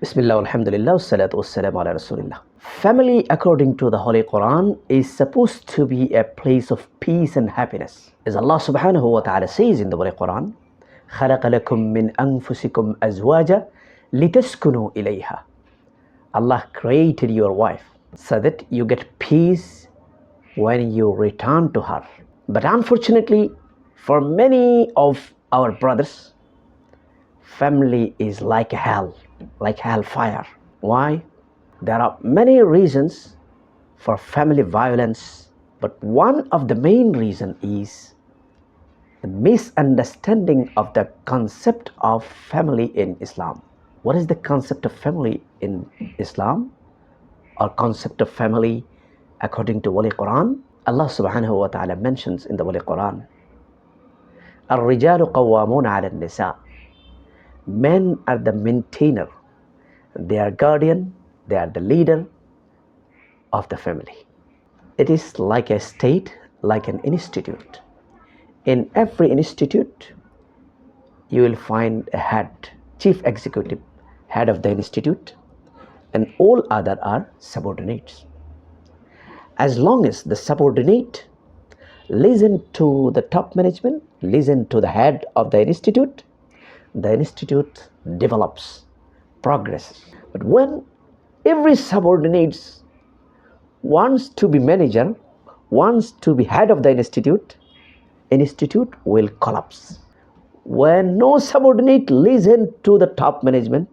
Bismillah, alhamdulillah, salatu wassalamu ala rasulillah. Family, according to the Holy Quran, is supposed to be a place of peace and happiness. As Allah subhanahu wa ta'ala says in the Holy Quran, خَلَقَ لَكُم مِّنْ أَنفُسِكُمْ أَزْوَاجًا لِتَسْكُنُوا إِلَيْهَا. Allah created your wife so that you get peace when you return to her. But unfortunately, for many of our brothers, family is like hell, like hellfire. Why? There are many reasons for family violence, but one of the main reasons is the misunderstanding of the concept of family in Islam. What is the concept of family in Islam, or concept of family according to Holy Quran? Allah subhanahu wa ta'ala mentions in the Holy Quran, الرجال قوامون على النساء. Men are the maintainer, they are guardian, they are the leader of the family. It is like a state, like an institute. In every institute, you will find a head, chief executive, head of the institute, and all other are subordinates. As long as the subordinate listen to the top management, listen to the head of the institute develops, progresses. But when every subordinate wants to be manager, wants to be head of the institute will collapse. When no subordinate listen to the top management,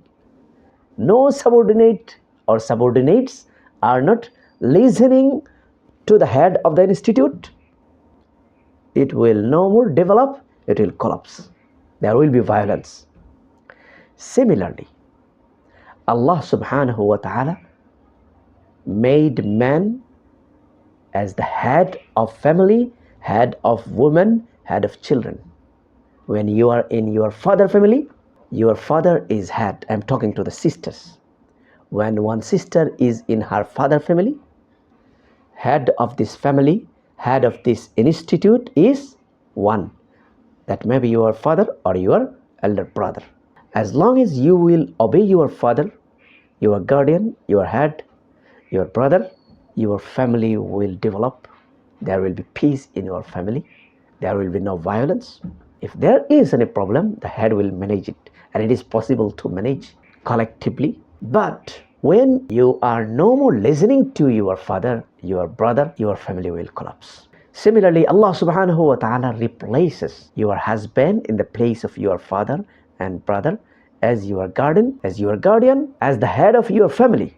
no subordinate or subordinates are not listening to the head of the institute, it will no more develop, it will collapse. There will be violence. Similarly, Allah subhanahu wa ta'ala made man as the head of family, head of women, head of children. When you are in your father family, your father is head. I'm talking to the sisters. When one sister is in her father family, head of this family, head of this institute is one. That may be your father or your elder brother. As long as you will obey your father, your guardian, your head, your brother, your family will develop. There will be peace in your family. There will be no violence. If there is any problem, the head will manage it, and it is possible to manage collectively. But when you are no more listening to your father, your brother, your family will collapse. Similarly, Allah subhanahu wa ta'ala replaces your husband in the place of your father and brother as your guardian, as the head of your family,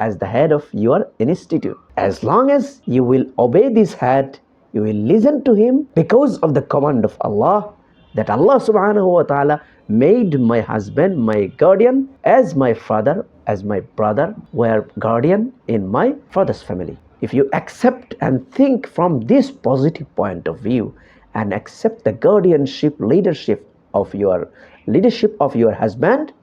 as the head of your institute. As long as you will obey this head, you will listen to him because of the command of Allah, that Allah subhanahu wa ta'ala made my husband, my guardian, as my father, as my brother were guardian in my father's family. If you accept and think from this positive point of view and accept the guardianship, leadership of your husband,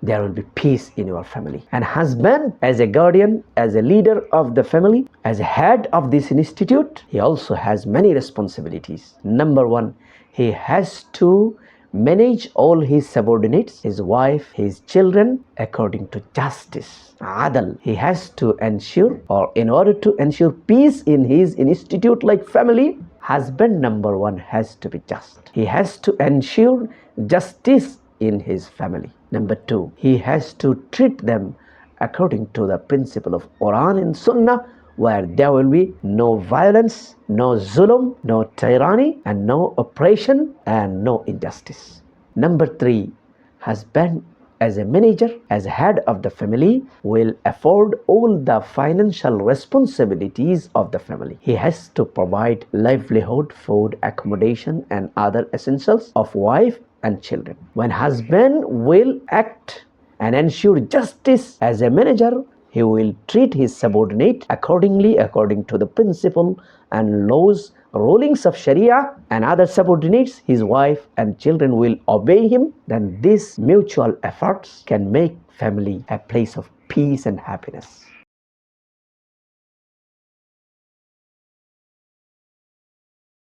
there will be peace in your family. And husband, as a guardian, as a leader of the family, as a head of this institute, he also has many responsibilities. Number one, he has to manage all his subordinates, his wife, his children, according to justice, adl. He has to ensure, or in order to ensure peace in his institute like family, husband number one has to be just. He has to ensure justice in his family. Number two, he has to treat them according to the principle of Quran and Sunnah, where there will be no violence, no zulm, no tyranny, and no oppression, and no injustice. Number three, husband as a manager, as head of the family, will afford all the financial responsibilities of the family. He has to provide livelihood, food, accommodation, and other essentials of wife and children. When husband will act and ensure justice as a manager, he will treat his subordinate accordingly, according to the principle and laws, rulings of Sharia, and other subordinates, his wife and children, will obey him. Then these mutual efforts can make family a place of peace and happiness.